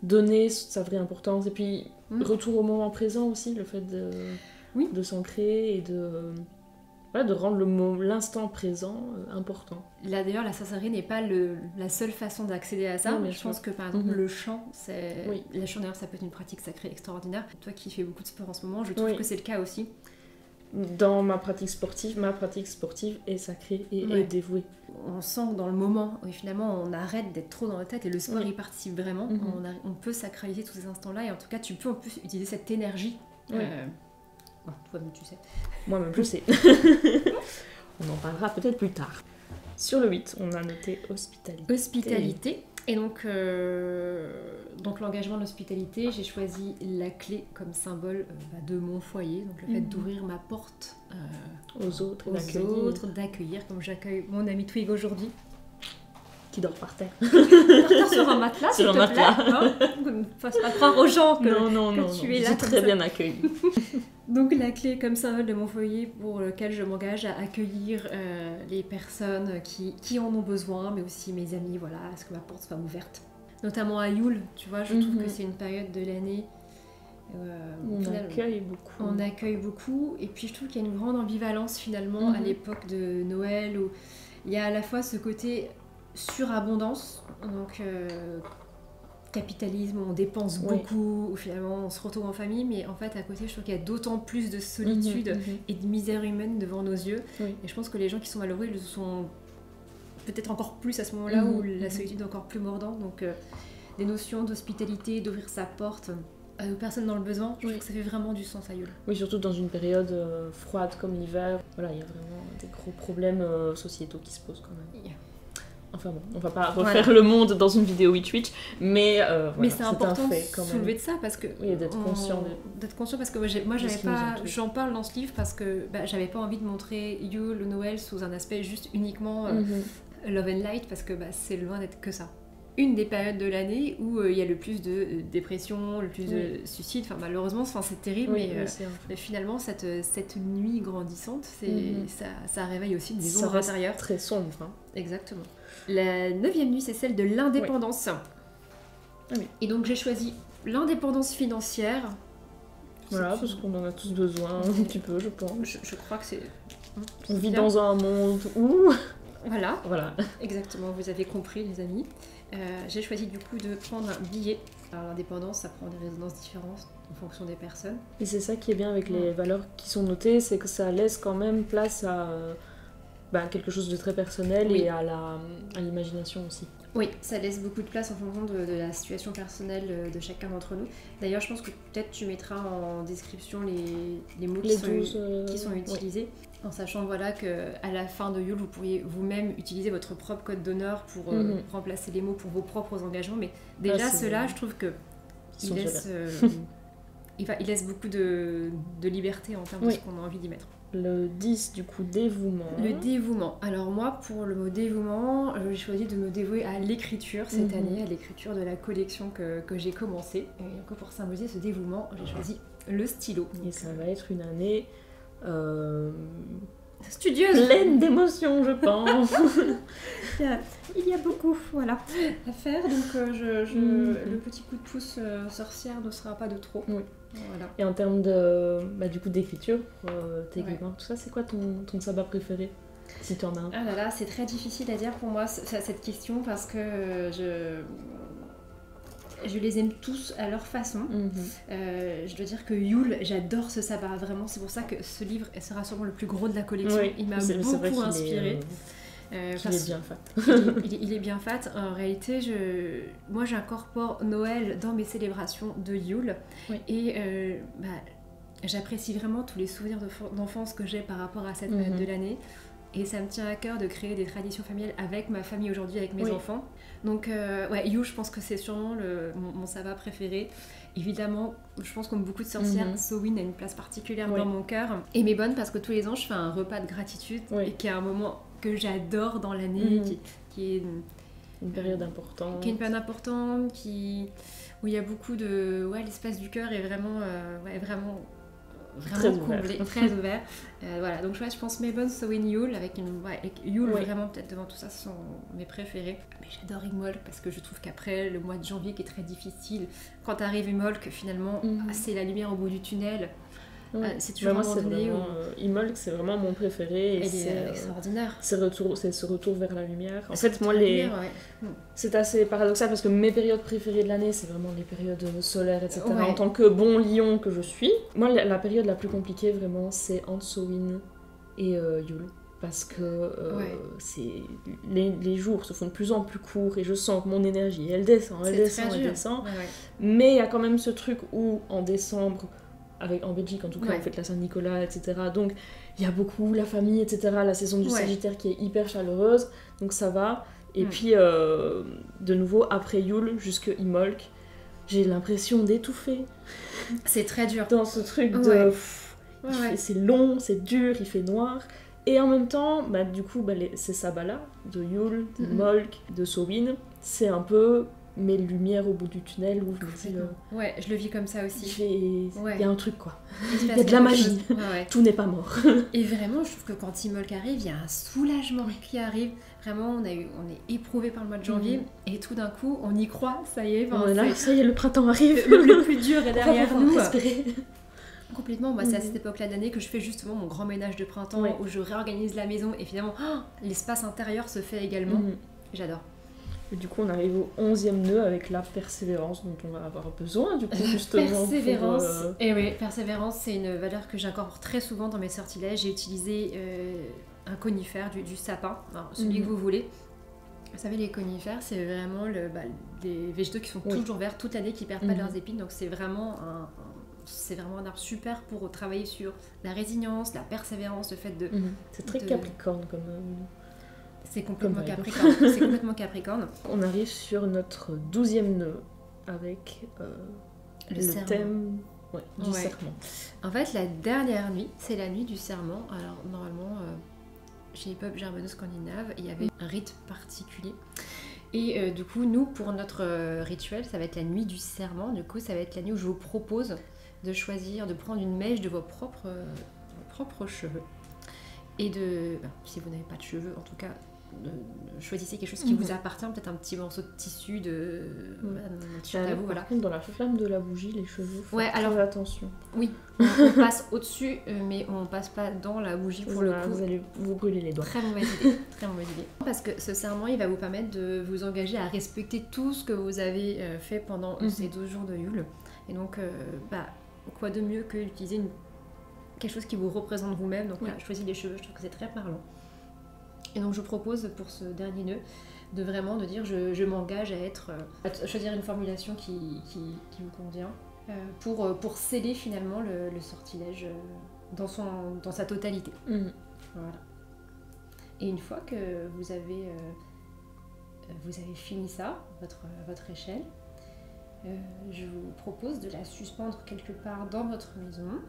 donner sa vraie importance, et puis retour au moment présent aussi, le fait de s'ancrer et de rendre l'instant présent important. Là d'ailleurs, la sorcellerie n'est pas la seule façon d'accéder à ça. Non, mais je pense que par exemple le chant, le chant d'ailleurs ça peut être une pratique sacrée extraordinaire. Toi qui fais beaucoup de sport en ce moment, je trouve que c'est le cas aussi. Dans ma pratique sportive est sacrée et est dévouée. On sent que dans le moment, finalement, on arrête d'être trop dans la tête et le sport y participe vraiment. On peut sacraliser tous ces instants-là et en tout cas, tu peux en plus utiliser cette énergie. Toi-même, tu sais. Moi-même, je sais. On en parlera peut-être plus tard. Sur le 8, on a noté hospitalité. Hospitalité. Et donc l'engagement de l'hospitalité, j'ai choisi la clé comme symbole de mon foyer, donc le fait d'ouvrir ma porte aux autres, d'accueillir, comme j'accueille mon ami Twig aujourd'hui. Qui dort par terre. Par terre sur un matelas, s'il te plaît. Hein, ne fasse pas croire aux gens que tu es là. C'est très bien accueilli. Donc la clé comme symbole de mon foyer pour lequel je m'engage à accueillir les personnes qui en ont besoin, mais aussi mes amis, voilà, à ce que ma porte soit ouverte. Notamment à Yule, tu vois, je trouve que c'est une période de l'année on accueille beaucoup. On accueille beaucoup, et puis je trouve qu'il y a une grande ambivalence finalement à l'époque de Noël, où il y a à la fois ce côté surabondance, donc capitalisme, on dépense beaucoup, où finalement on se retrouve en famille, mais en fait à côté je trouve qu'il y a d'autant plus de solitude et de misère humaine devant nos yeux, et je pense que les gens qui sont malheureux, ils le sont peut-être encore plus à ce moment-là où la solitude est encore plus mordante, donc des notions d'hospitalité, d'ouvrir sa porte aux personnes dans le besoin, je trouve que ça fait vraiment du sens à Yule. Oui, surtout dans une période froide comme l'hiver, voilà, il y a vraiment des gros problèmes sociétaux qui se posent quand même. Enfin bon, on va pas refaire le monde dans une vidéo Twitch, mais c'est important de soulever de ça parce que d'être conscient parce que moi j'avais pas, j'en parle dans ce livre parce que j'avais pas envie de montrer Yule le Noël sous un aspect juste uniquement love and light, parce que c'est loin d'être que ça. Une des périodes de l'année où il y a le plus de dépression, le plus de suicides, enfin malheureusement c'est terrible, mais finalement cette nuit grandissante, ça réveille aussi des ombres intérieures. Très sombre. Exactement. La 9e nuit, c'est celle de l'indépendance. Et donc j'ai choisi l'indépendance financière. Voilà, parce qu'on en a tous besoin un petit peu, je pense. Je crois que c'est... On vit dans un monde où... Voilà, exactement, vous avez compris les amis. J'ai choisi du coup de prendre un billet. Alors l'indépendance, ça prend des résonances différentes en fonction des personnes. Et c'est ça qui est bien avec les valeurs qui sont notées, c'est que ça laisse quand même place à quelque chose de très personnel et à l'imagination aussi. Oui, ça laisse beaucoup de place en fonction de la situation personnelle de chacun d'entre nous. D'ailleurs, je pense que peut-être tu mettras en description les mots qui sont utilisés. En sachant qu'à la fin de Yule, vous pourriez vous-même utiliser votre propre code d'honneur pour remplacer les mots pour vos propres engagements. Mais déjà, cela, je trouve qu'il laisse beaucoup de liberté en termes de ce qu'on a envie d'y mettre. Le 10, du coup, dévouement. Le dévouement. Alors moi, pour le mot dévouement, j'ai choisi de me dévouer à l'écriture cette année, à l'écriture de la collection que j'ai commencée. Et pour symboliser ce dévouement, j'ai choisi le stylo. Et ça va être une année... studieuse, pleine d'émotions, je pense. il y a beaucoup à faire, donc le petit coup de pouce sorcière ne sera pas de trop. Voilà. Et en termes de du coup d'écriture, techniquement, tout ça, c'est quoi ton sabbat préféré, si tu en as un? Ah là là, c'est très difficile à dire pour moi cette question, parce que je les aime tous à leur façon. Je dois dire que Yule, j'adore ce sabbat, vraiment. C'est pour ça que ce livre sera sûrement le plus gros de la collection. Il m'a beaucoup inspiré. Il est bien fat. il est bien fat. En réalité, moi j'incorpore Noël dans mes célébrations de Yule. Et j'apprécie vraiment tous les souvenirs d'enfance que j'ai par rapport à cette période de l'année. Et ça me tient à cœur de créer des traditions familiales avec ma famille aujourd'hui, avec mes enfants. Donc Yule, je pense que c'est sûrement mon sabbat préféré. Évidemment, je pense comme beaucoup de sorcières, Samhain a une place particulière dans mon cœur. Et mes bonnes, parce que tous les ans je fais un repas de gratitude et qui est un moment que j'adore dans l'année, qui est Une période importante. Qui est une période importante, où il y a beaucoup de... Ouais, l'espace du cœur est vraiment, vraiment très comblé, ouvert. très ouvert. Voilà, donc je pense Mabon, Samhain, Yule, avec Yule vraiment peut-être devant tout ça, ce sont mes préférés. Mais j'adore Imbolc parce que je trouve qu'après le mois de janvier qui est très difficile, quand arrive Imbolc, finalement, c'est la lumière au bout du tunnel. C'est toujours un moment donné où... Imbolc, c'est vraiment mon préféré. Et c'est extraordinaire. C'est ce retour vers la lumière. En fait, moi, c'est assez paradoxal parce que mes périodes préférées de l'année, c'est vraiment les périodes solaires, etc. Ouais. En tant que bon lion que je suis. Moi, la période la plus compliquée, vraiment, c'est entre Samhain et Yule. Parce que les jours se font de plus en plus courts et je sens que mon énergie, elle descend. Ouais. Mais il y a quand même ce truc où, en décembre... en Belgique en tout cas, on fête la Saint-Nicolas, etc. Donc il y a beaucoup la famille, etc. La saison du Sagittaire qui est hyper chaleureuse, donc ça va. Et puis de nouveau, après Yule jusque Imbolc, j'ai l'impression d'étouffer. C'est très dur. Dans ce truc de... c'est long, c'est dur, il fait noir. Et en même temps, du coup, ces sabbats-là, de Yule, d'Imbolc, de Samhain, c'est un peu... mes lumières au bout du tunnel où je me dis... Ouais, je le vis comme ça aussi. Il y a un truc, quoi. Il y a de la magie. Tout n'est pas mort. Et vraiment, je trouve que quand Imbolc arrive, il y a un soulagement qui arrive. Vraiment, on est éprouvé par le mois de janvier. Et tout d'un coup, on y croit, ça y est. Ça y est, le printemps arrive. Le plus dur est derrière nous. Respirer. Complètement, c'est à cette époque-là d'année que je fais justement mon grand ménage de printemps, où je réorganise la maison. Et finalement, l'espace intérieur se fait également. J'adore. Et du coup, on arrive au 11e nœud avec la persévérance dont on va avoir besoin, du coup, justement. Persévérance. Et oui, persévérance, c'est une valeur que j'incorpore très souvent dans mes sortilèges. J'ai utilisé un conifère, du sapin, alors, celui que vous voulez. Vous savez, les conifères, c'est vraiment des végétaux qui sont toujours verts toute l'année, qui perdent pas leurs épines. Donc c'est vraiment un arbre super pour travailler sur la résilience, la persévérance, le fait de... C'est très capricorne comme... C'est complètement Capricorne. On arrive sur notre 12e nœud avec le thème du serment. En fait, la dernière nuit, c'est la nuit du serment. Alors, normalement, chez les peuples germano-scandinaves, il y avait un rite particulier. Et du coup, nous, pour notre rituel, ça va être la nuit du serment. Du coup, ça va être la nuit où je vous propose de choisir, de prendre une mèche de vos propres cheveux. Et si vous n'avez pas de cheveux, en tout cas, choisissez quelque chose qui vous appartient, peut-être un petit morceau de tissu Par contre, dans la flamme de la bougie, les cheveux, faut faire attention. Oui, on passe au-dessus, mais on passe pas dans la bougie pour le coup. Vous allez vous brûler les doigts. Très mauvaise idée, très mauvaise idée. Parce que ce serment, il va vous permettre de vous engager à respecter tout ce que vous avez fait pendant ces 12 jours de Yule. Et donc, quoi de mieux que d'utiliser quelque chose qui vous représente vous-même. Donc là, choisir les cheveux, je trouve que c'est très parlant. Et donc je vous propose pour ce dernier nœud de dire je m'engage à choisir une formulation qui vous convient pour sceller finalement le sortilège dans sa totalité. Voilà. Et une fois que vous avez fini ça, votre échelle, je vous propose de la suspendre quelque part dans votre maison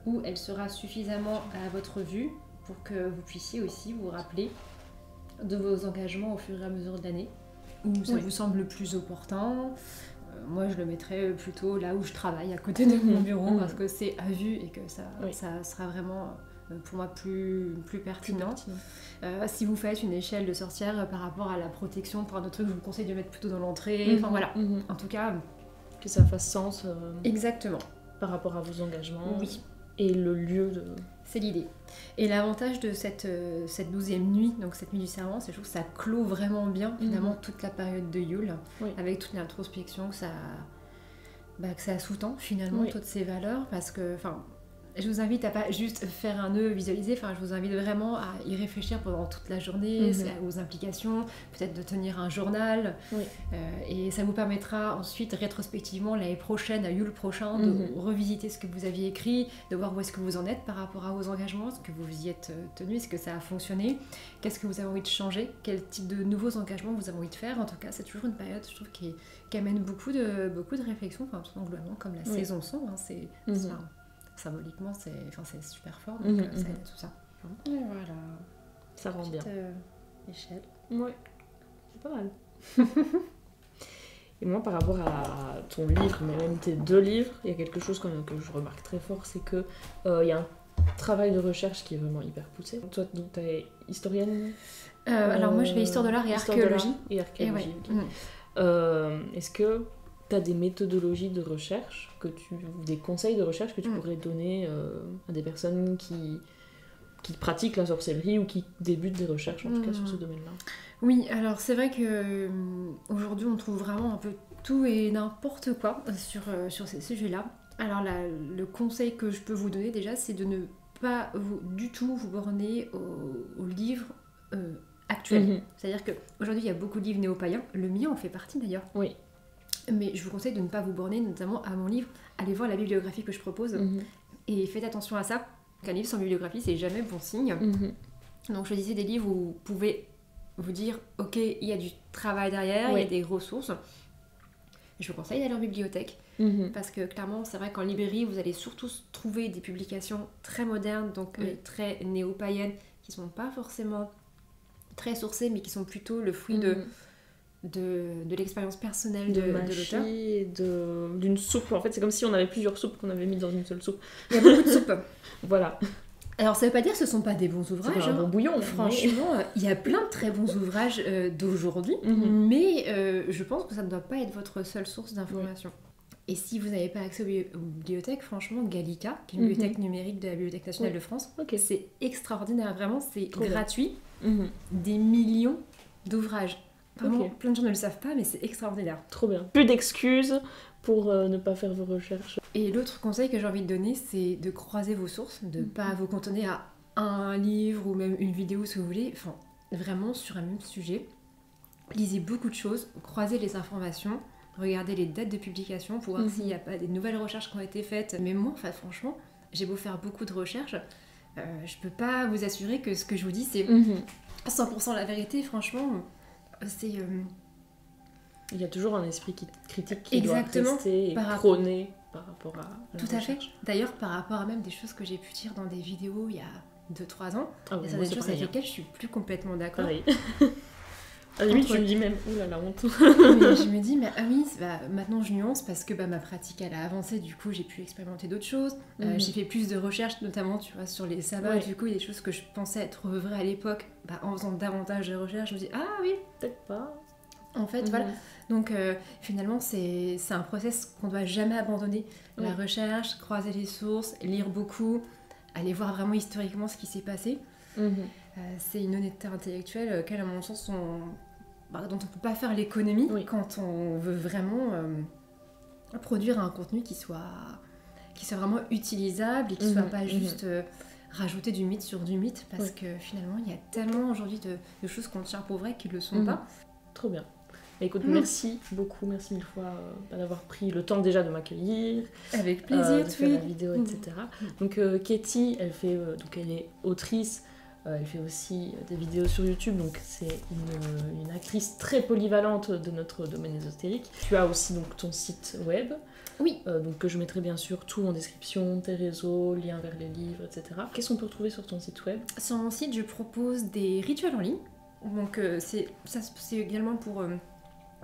où elle sera suffisamment à votre vue pour que vous puissiez aussi vous rappeler de vos engagements au fur et à mesure de l'année, où ça vous semble le plus opportun. Moi, je le mettrais plutôt là où je travaille, à côté de mon bureau, parce que c'est à vue et que ça sera vraiment, pour moi, plus pertinent. Si vous faites une échelle de sorcière par rapport à la protection, pour un autre truc, je vous conseille de le mettre plutôt dans l'entrée. Enfin voilà, en tout cas... Que ça fasse sens. Exactement. Par rapport à vos engagements. Oui. Et le lieu de... C'est l'idée. Et l'avantage de cette 12e nuit, donc cette nuit du serment, c'est que je trouve que ça clôt vraiment bien finalement toute la période de Yule, avec toute l'introspection que ça sous-tend finalement, toutes ces valeurs, parce que, je vous invite à pas juste faire un nœud visualisé, je vous invite vraiment à y réfléchir pendant toute la journée, aux implications, peut-être de tenir un journal, et ça vous permettra ensuite rétrospectivement l'année prochaine, à Yule prochain, de revisiter ce que vous aviez écrit, de voir où est-ce que vous en êtes par rapport à vos engagements, est-ce que vous y êtes tenu, est-ce que ça a fonctionné, qu'est-ce que vous avez envie de changer, quel type de nouveaux engagements vous avez envie de faire. En tout cas, c'est toujours une période, je trouve, qui amène beaucoup de réflexions, globalement comme la saison sombre, symboliquement, c'est super fort, donc ça aide à tout ça. Et voilà. Ça rend bien. Échelle. Ouais, c'est pas mal. Et moi, par rapport à ton livre, mais même tes 2 livres, il y a quelque chose quand même que je remarque très fort, c'est que il y a un travail de recherche qui est vraiment hyper poussé. Toi, donc, t'es historienne Alors moi, je vais histoire de l'art et histoire de l'art archéologie. et archéologie. Et ouais. Ok. Est-ce que tu as des méthodologies de recherche, des conseils de recherche que tu pourrais donner à des personnes qui pratiquent la sorcellerie ou qui débutent des recherches, en tout cas sur ce domaine-là? Oui, alors c'est vrai que aujourd'hui on trouve vraiment un peu tout et n'importe quoi sur ces sujets-là. Alors le conseil que je peux vous donner déjà, c'est de ne pas du tout vous borner aux livres actuels. C'est-à-dire qu'aujourd'hui il y a beaucoup de livres néo-païens, le mien en fait partie d'ailleurs. Oui. Mais je vous conseille de ne pas vous borner notamment à mon livre. Allez voir la bibliographie que je propose et faites attention à ça. Qu'un livre sans bibliographie, c'est jamais bon signe. Donc choisissez des livres où vous pouvez vous dire, ok, il y a du travail derrière, il y a des ressources. Je vous conseille d'aller en bibliothèque, parce que clairement, c'est vrai qu'en librairie, vous allez surtout trouver des publications très modernes, donc très néo-païennes, qui sont pas forcément très sourcées, mais qui sont plutôt le fruit de l'expérience personnelle de l'auteur. Et d'une soupe. En fait, c'est comme si on avait plusieurs soupes qu'on avait mis dans une seule soupe. Il y a beaucoup de soupes. Voilà. Alors ça veut pas dire que ce sont pas des bons ouvrages. C'est pas un bon bouillon. Franchement, il y a plein de très bons ouvrages d'aujourd'hui, mais je pense que ça ne doit pas être votre seule source d'information. Et si vous n'avez pas accès aux bibliothèques, franchement, Gallica, qui est une bibliothèque numérique de la Bibliothèque nationale de France, c'est extraordinaire, vraiment, c'est gratuit. Des millions d'ouvrages. Vraiment, plein de gens ne le savent pas, mais c'est extraordinaire. Trop bien. Plus d'excuses pour ne pas faire vos recherches. Et l'autre conseil que j'ai envie de donner, c'est de croiser vos sources, de ne pas vous cantonner à un livre ou même une vidéo si vous voulez, enfin vraiment sur un même sujet. Lisez beaucoup de choses, croisez les informations, regardez les dates de publication pour voir s'il n'y a pas des nouvelles recherches qui ont été faites. Mais moi, enfin, franchement, j'ai beau faire beaucoup de recherches, je peux pas vous assurer que ce que je vous dis c'est 100% la vérité. Franchement, c'est... Il y a toujours un esprit critique qui doit Exactement, rester et prôner par rapport à la Tout à fait. D'ailleurs, par rapport à même des choses que j'ai pu dire dans des vidéos il y a 2-3 ans, il y a des choses avec lesquelles je suis plus complètement d'accord. Pareil. À la limite, je me dis même, oula, la honte. Mais je me dis, mais ah oui, maintenant je nuance parce que ma pratique elle a avancé, du coup j'ai pu expérimenter d'autres choses. J'ai fait plus de recherches, notamment tu vois, sur les sabbats. Du coup, il y a des choses que je pensais être vraies à l'époque. En faisant davantage de recherches, je me dis, ah oui, peut-être pas. En fait, voilà. Donc finalement, c'est un process qu'on ne doit jamais abandonner. La recherche, croiser les sources, lire beaucoup, aller voir vraiment historiquement ce qui s'est passé. C'est une honnêteté intellectuelle auquel, à mon sens, dont on ne peut pas faire l'économie quand on veut vraiment produire un contenu qui soit vraiment utilisable et qui ne soit pas juste rajouter du mythe sur du mythe, parce que finalement, il y a tellement aujourd'hui de choses qu'on tient pour vraies qui ne le sont pas. Trop bien. Écoute, merci beaucoup, merci 1000 fois d'avoir pris le temps déjà de m'accueillir. Avec plaisir, de faire la vidéo, etc. Donc Katie, elle est autrice, elle fait aussi des vidéos sur YouTube, donc c'est une actrice très polyvalente de notre domaine ésotérique. Tu as aussi donc ton site web. Oui. Donc que je mettrai bien sûr tout en description, tes réseaux, liens vers les livres, etc. Qu'est-ce qu'on peut retrouver sur ton site web? Sur mon site, je propose des rituels en ligne. Donc c'est également pour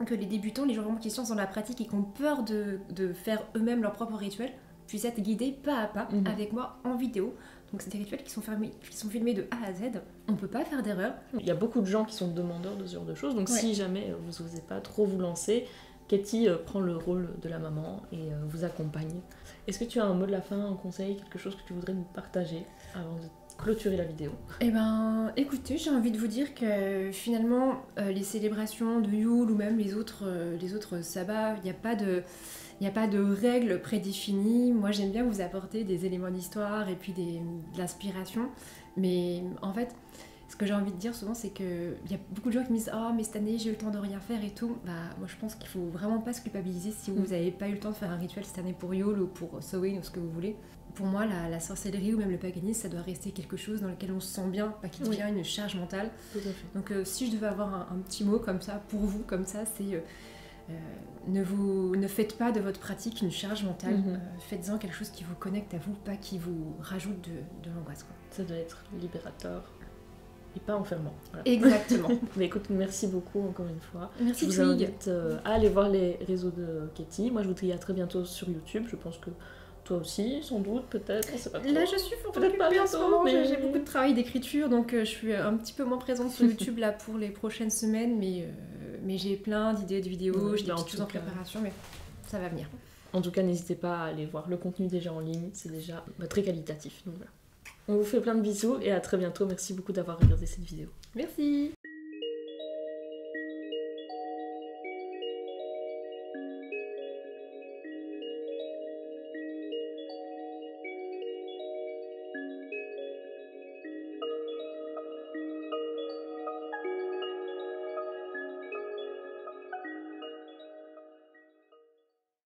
que les débutants, les gens vraiment qui se lancent dans la pratique et qui ont peur de faire eux-mêmes leurs propres rituels, puissent être guidés pas à pas avec moi en vidéo. Donc c'est des rituels qui sont filmés de A à Z. On peut pas faire d'erreur. Il y a beaucoup de gens qui sont demandeurs de ce genre de choses, donc si jamais vous n'osez pas trop vous lancer, Katie prend le rôle de la maman et vous accompagne. Est-ce que tu as un mot de la fin, un conseil, quelque chose que tu voudrais nous partager avant de clôturer la vidéo? Eh ben, écoutez, j'ai envie de vous dire que finalement, les célébrations de Yule ou même les autres sabbats, il n'y a pas de règles prédéfinies. Moi, j'aime bien vous apporter des éléments d'histoire et puis de l'inspiration. Mais en fait, ce que j'ai envie de dire souvent, c'est qu'il y a beaucoup de gens qui me disent « Oh, mais cette année, j'ai eu le temps de rien faire et tout. » Moi, je pense qu'il faut vraiment pas se culpabiliser si vous n'avez pas eu le temps de faire un rituel cette année pour Yule ou pour Samhain ou ce que vous voulez. Pour moi, la sorcellerie ou même le paganisme, ça doit rester quelque chose dans lequel on se sent bien, pas qui devient une charge mentale. Tout à fait. Donc si je devais avoir un petit mot comme ça, pour vous, comme ça, c'est ne faites pas de votre pratique une charge mentale. Faites-en quelque chose qui vous connecte à vous, pas qui vous rajoute de l'angoisse. Ça doit être libérateur. et pas enfermant. Voilà. Exactement. Mais écoute, merci beaucoup encore une fois. Merci Je vous Twig. invite à aller voir les réseaux de Katie. Moi je vous dis à très bientôt sur YouTube. Je pense que toi aussi, sans doute, peut-être, on sait pas trop. Là, je suis fort Peut-être pas occupée en ce bientôt, moment. mais- J'ai beaucoup de travail d'écriture, donc je suis un petit peu moins présente sur YouTube là pour les prochaines semaines, mais j'ai plein d'idées de vidéos, Ouais, j'ai des en petites choses tout en cas. préparation, mais ça va venir. En tout cas, n'hésitez pas à aller voir le contenu déjà en ligne, c'est déjà très qualitatif. Donc voilà. On vous fait plein de bisous et à très bientôt. Merci beaucoup d'avoir regardé cette vidéo. Merci.